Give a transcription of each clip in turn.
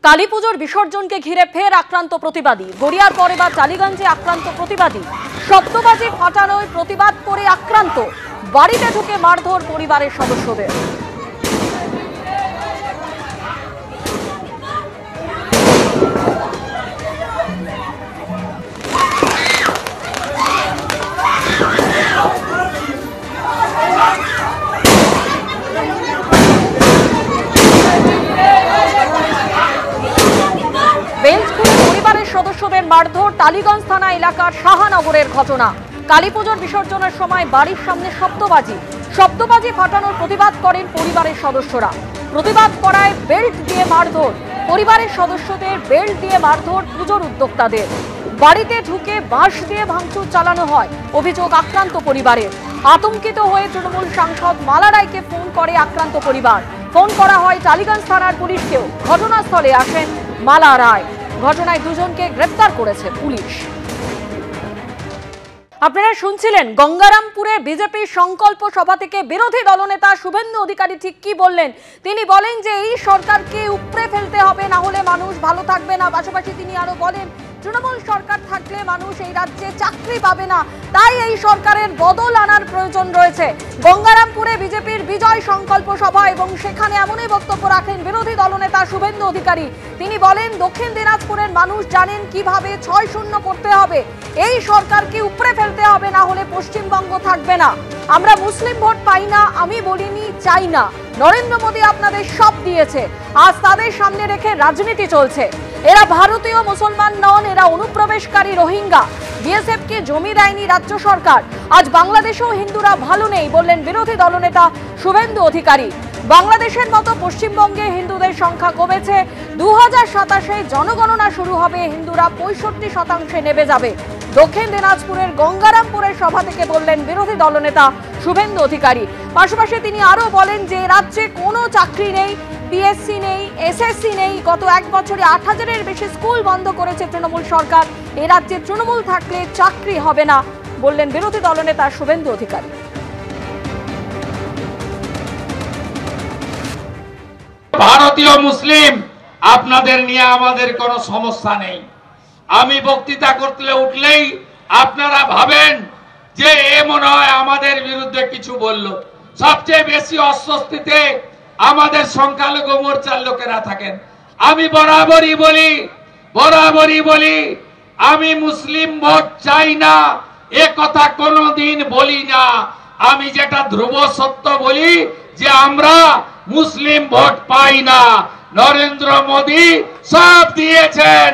কালীপুজোর বিসর্জনকে ঘিরে ফের আক্রান্ত প্রতিবাদী। গড়িয়ার পর এবার টালিগঞ্জে আক্রান্ত প্রতিবাদী। শব্দবাজি ফাটানোয় প্রতিবাদ করে আক্রান্ত। বাড়িতে ঢুকে মারধর পরিবারের সদস্যদের। সদস্যদের মারধর টালিগঞ্জ থানা এলাকার শাহানগরের ঘটনা। কালীপুজোর বিসর্জনের সময় বাড়ির সামনে শব্দবাজি ফাটানোর প্রতিবাদ করেন পরিবারের সদস্যরা। প্রতিবাদ করায় বেল্ট দিয়ে মারধর। পরিবারের সদস্যদের বেল্ট দিয়ে মারধর পুজোর উদ্যোক্তাদের। বাড়িতে ঢুকে বাঁশ দিয়ে ভাঙচুর চালানো হয়, অভিযোগ আক্রান্ত পরিবারের। আতঙ্কিত হয়ে তৃণমূল সাংসদ মালা রায়কে ফোন করে আক্রান্ত পরিবার। ফোন করা হয় টালিগঞ্জ থানার পুলিশকেও। ঘটনাস্থলে আসেন মালা রায়। ঘটনায় দুজনকে গ্রেফতার করেছে পুলিশ। আপনারা শুনছিলেন গঙ্গারামপুরে বিজেপির সংকল্প সভা থেকে বিরোধী দলনেতা শুভেন্দু অধিকারী ঠিক কি বললেন। তিনি বলেন যে এই সরকারকে উপড়ে ফেলতে হবে, না হলে মানুষ ভালো থাকবে না। পাশাপাশি তিনি আরো বলেন তৃণমূল সরকার থাকলে মানুষ এই রাজ্যে চাকরি পাবে না, তাই এই সরকারের বদল আনার প্রয়োজন রয়েছে। গঙ্গারামপুরে বিজেপির বিজয় সংকল্প সভা এবং সেখানে এমনই বক্তব্য রাখেন বিরোধী দলনেতা শুভেন্দু অধিকারী। তিনি বলেন দক্ষিণ দিনাজপুরের মানুষ জানেন কিভাবে 6-0 করতে হবে। এই সরকারকে উপড়ে ফেলতে হবে, না হলে পশ্চিমবঙ্গ থাকবে না। আমরা মুসলিম ভোট পাই না, আমি বলিনি চাই না। নরেন্দ্র মোদী আপনাদের সব দিয়েছে, আজ তাদের সামনে রেখে রাজনীতি চলছে। এরা ভারতীয় মুসলমান নন, এরা অনুপ্রবেশকারী রোহিঙ্গা। বিএসএফকে জমি দেয়নি রাজ্য সরকার। আজ বাংলাদেশেও হিন্দুরা ভালো নেই বললেন বিরোধী দলনেতা শুভেন্দু অধিকারী। বাংলাদেশের মতো পশ্চিমবঙ্গে হিন্দুদের সংখ্যা কমেছে। 2027-এ জনগণনা শুরু হবে, হিন্দুরা 65% নেমে যাবে। দক্ষিণ দিনাজপুরের গঙ্গারামপুরের সভা থেকে বললেন বিরোধী দলনেতা শুভেন্দু অধিকারী। পাশাপাশি তিনি আরো বলেন যে রাজ্যে কোনো চাকরি নেই, পিএসসি নেই, এসএসসি নেই। গত 1 বছরে 8000-এর বেশি স্কুল বন্ধ করেছে তৃণমূল সরকার। এ রাজ্যে তৃণমূল থাকলে চাকরি হবে না বললেন বিরোধী দলনেতা শুভেন্দু অধিকারী। ভারতীয় মুসলিম আপনাদের নিয়ে আমাদের কোনো সমস্যা নেই। আমি বক্তৃতা করতে উঠলেই আপনারা ভাবেন যে এ মনে হয় আমাদের বিরুদ্ধে কিছু বলল। সবচেয়ে বেশি অস্বস্তিতে আমাদের সংখ্যালঘু মোর্চার লোকেরা থাকেন। আমি বরাবরই বলি আমি মুসলিম ভোট চাই না, এ কথা কোনোদিন বলি না। আমি যেটা ধ্রুব সত্য বলি যে আমরা মুসলিম ভোট পাই না। নরেন্দ্র মোদী সব দিয়েছেন,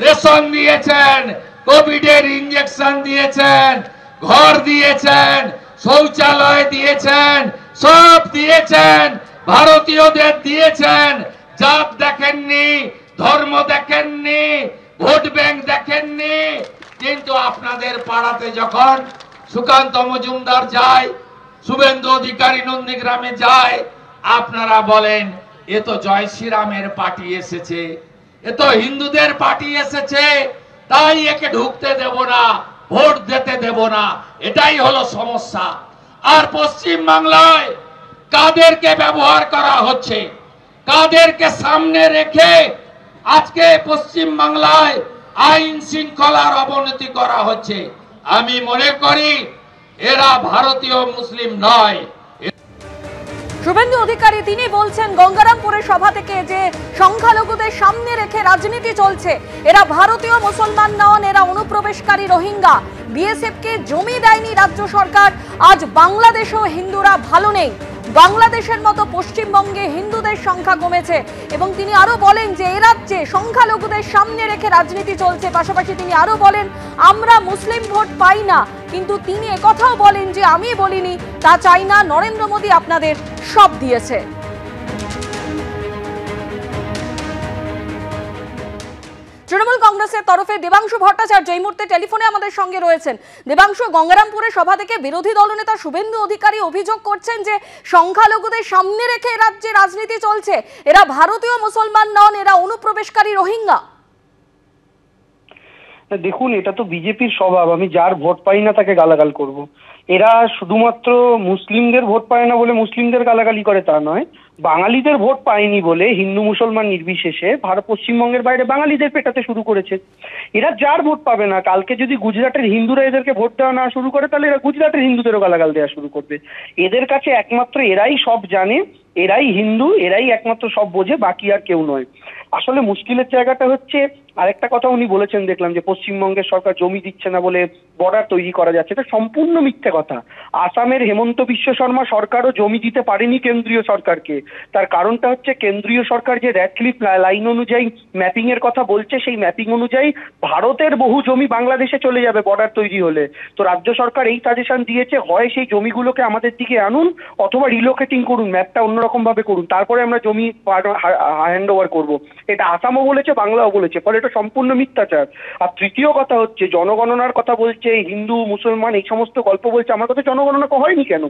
রেশন দিয়েছেন, কোভিডের ইঞ্জেকশন দিয়েছেন, ঘর দিয়েছেন, শৌচালয় দিয়েছেন, সব দিয়েছেন। ভারতীয়দের দিয়েছেন। জাত দেখেননি, ধর্ম দেখেননি, ভোট ব্যাংক দেখেননি। কিন্তু আপনাদের পাড়াতে যখন সুকান্ত মজুমদার যায়, শুভেন্দু অধিকারী নন্দীগ্রামে যায়, আপনারা বলেন এ তো জয় শ্রীরামের পার্টি এসেছে, এ তো হিন্দুদের পার্টি এসেছে, তাই একে ঢুকতে দেব না, ভোট দিতে দেব না। এটাই হলো সমস্যা। আর পশ্চিম বাংলায় কাদেরকে ব্যবহার করা হচ্ছে, কাদেরকে সামনে রেখে আজকে পশ্চিম বাংলায় আইন শৃঙ্খলার অবনতি করা হচ্ছে। আমি মনে করি এরা ভারতীয় মুসলিম নয়। শুভেন্দু অধিকারী তিনি বলছেন গঙ্গারামপুরের সভা থেকে যে সংখ্যালঘুদের সামনে রেখে রাজনীতি চলছে। এরা ভারতীয় মুসলমান নন, এরা অনুপ্রবেশকারী রোহিঙ্গা। বিএসএফকে জমি দেয়নি রাজ্য সরকার। আজ বাংলাদেশেও হিন্দুরা ভালো নেই। বাংলাদেশের মতো পশ্চিমবঙ্গে হিন্দুদের সংখ্যা কমেছে। এবং তিনি আরো বলেন যে এ রাজ্যে সংখ্যালঘুদের সামনে রেখে রাজনীতি চলছে। পাশাপাশি তিনি আরো বলেন আমরা মুসলিম ভোট পাই না, কিন্তু তিনি একথাও বলেন যে আমি বলিনি তা চাই না। নরেন্দ্র মোদী আপনাদের সব দিয়েছে। তৃণমূল কংগ্রেসের তরফে দেবাংশু ভট্টাচার্য এই মুহূর্তে টেলিফোনে আমাদের সঙ্গে রয়েছেন। দেবাংশু, গঙ্গারামপুরের সভা থেকে বিরোধী দলনেতা শুভেন্দু অধিকারী অভিযোগ করছেন যে সংখ্যালঘুদের সামনে রেখে রাজ্যে রাজনীতি চলছে। এরা ভারতীয় মুসলমান নন, এরা অনুপ্রবেশকারী রোহিঙ্গা। দেখুন, এটা তো বিজেপির স্বভাব, আমি যার ভোট পাই না তাকে গালাগাল করব। এরা শুধুমাত্র মুসলিমদের ভোট পায় না বলে মুসলিমদের গালাগালি করে তা নয়, বাঙালিদের ভোট পায়নি বলে হিন্দু মুসলমান নির্বিশেষে পশ্চিমবঙ্গের বাইরে বাঙালিদের পেটাতে শুরু করেছে। এরা যার ভোট পাবে না, কালকে যদি গুজরাটের হিন্দুরা এদেরকে ভোট দেওয়া না শুরু করে তাহলে এরা গুজরাটের হিন্দুদেরও গালাগাল দেওয়া শুরু করবে। এদের কাছে একমাত্র এরাই সব জানে, এরাই হিন্দু, এরাই একমাত্র সব বোঝে, বাকি আর কেউ নয়। আসলে মুশকিলের জায়গাটা হচ্ছে, আরেকটা কথা উনি বলেছেন দেখলাম, যে পশ্চিমবঙ্গের সরকার জমি দিচ্ছে না বলে বর্ডার তৈরি করা যাচ্ছে। এটা সম্পূর্ণ মিথ্যে কথা। আসামের হেমন্ত বিশ্ব শর্মা সরকারও জমি দিতে পারেনি কেন্দ্রীয় সরকারকে। তার কারণটা হচ্ছে, কেন্দ্রীয় সরকার যে রেড ক্লিফ লাইন অনুযায়ী ম্যাপিং এর কথা বলছে, সেই ম্যাপিং অনুযায়ী ভারতের বহু জমি বাংলাদেশে চলে যাবে বর্ডার তৈরি হলে। তো রাজ্য সরকার এই সাজেশন দিয়েছে, হয় সেই জমিগুলোকে আমাদের দিকে আনুন, অথবা রিলোকেটিং করুন, ম্যাপটা অন্যরকম ভাবে করুন, তারপরে আমরা জমি হ্যান্ড ওভার করবো। এটা আসামও বলেছে, বাংলাও বলেছে, ফলে এটা সম্পূর্ণ মিথ্যাচার। আর তৃতীয় কথা হচ্ছে, জনগণনার কথা বলছে, হিন্দু মুসলমান এই সমস্ত গল্প বলছে। আমার কাছে জনগণনা হয়নি কেন?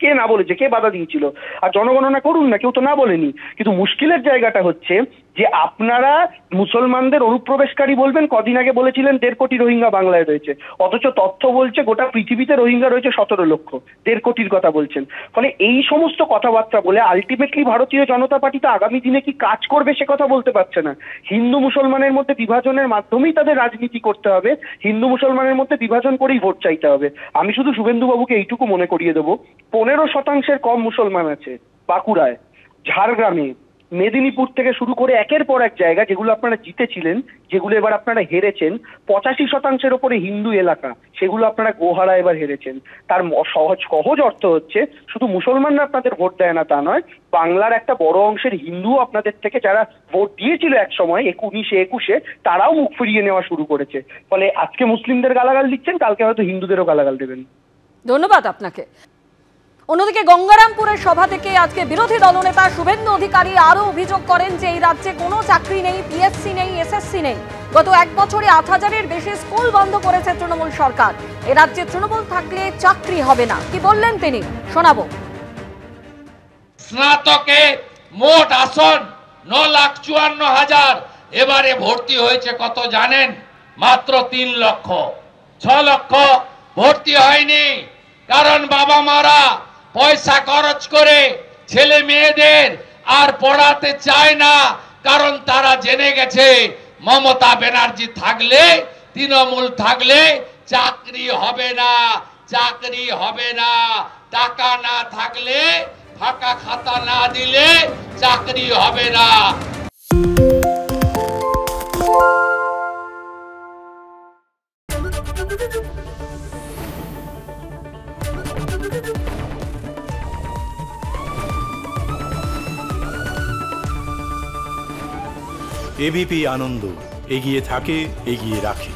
কে না বলেছে? কে বাধা দিয়েছিল? আর জনগণনা করুন না, কেউ তো না বলেনি। কিন্তু মুশকিলের জায়গাটা হচ্ছে যে আপনারা মুসলমানদের অনুপ্রবেশকারী বলবেন, কদিন আগে বলেছিলেন 1.5 কোটি রোহিঙ্গা বাংলায় রয়েছে, অথচ তথ্য বলছে গোটা পৃথিবীতে রোহিঙ্গা রয়েছে 17 লক্ষ। 1.5 কোটির কথা বলছেন। ফলে এই সমস্ত কথাবার্তা বলে আলটিমেটলি ভারতীয় জনতা পার্টি তো আগামী দিনে কি কাজ করবে সে কথা বলতে পারছে না। হিন্দু মুসলমানের মধ্যে বিভাজনের মাধ্যমেই তাদের রাজনীতি করতে হবে, হিন্দু মুসলমানের মধ্যে বিভাজন করেই ভোট চাইতে হবে। আমি শুধু শুভেন্দুবাবুকে এইটুকু মনে করিয়ে দেবো, 15% কম মুসলমান আছে বাঁকুড়ায়, ঝাড়গ্রামে, মেদিনীপুর থেকে শুরু করে একের পর এক জায়গা যেগুলো আপনারা জিতেছিলেন, যেগুলো এবার আপনারা হেরেছেন। 85% ওপরে হিন্দু এলাকা, সেগুলো আপনারা গোহারা এবার হেরেছেন। তার সহজ অর্থ হচ্ছে, শুধু মুসলমানরা আপনাদের ভোট দেয় না তা নয়, বাংলার একটা বড় অংশের হিন্দু আপনাদের থেকে যারা ভোট দিয়েছিল এক সময় 19-21-এ, তারাও মুখ ফিরিয়ে নেওয়া শুরু করেছে। ফলে আজকে মুসলিমদের গালাগাল দিচ্ছেন, কালকে হয়তো হিন্দুদেরও গালাগাল দেবেন। ধন্যবাদ আপনাকে। অন্যদিকে গঙ্গারামপুরের সভা থেকে আজকে বিরোধী দলনেতা শুভেন্দু অধিকারী আরও অভিযোগ করেন যে এই রাজ্যে কোনো চাকরি নেই, পিএসসি নেই, এসএসসি নেই। গত 1 বছরে 8,000-এর বেশি স্কুল বন্ধ করেছে তৃণমূল সরকার। এ রাজ্যে তৃণমূল থাকলে চাকরি হবে না। কি বললেন তিনি, শোনাবো। স্নাতকে মোট আসন 9,54,000, এবারে ভর্তি হয়েছে কত জানেন? মাত্র 3 লক্ষ। 6 লক্ষ ভর্তি হয়নি, কারণ বাবা মারা পয়সা খরচ করে ছেলে মেয়েদের আর পড়াতে চায় না, কারণ তারা জেনে গেছে মমতা ব্যানার্জি থাকলে, তৃণমূল থাকলে চাকরি হবে না, চাকরি হবে না। টাকা না থাকলে, ফাঁকা খাতা না দিলে চাকরি হবে না। এবিপি আনন্দ, এগিয়ে থাকে, এগিয়ে রাখে।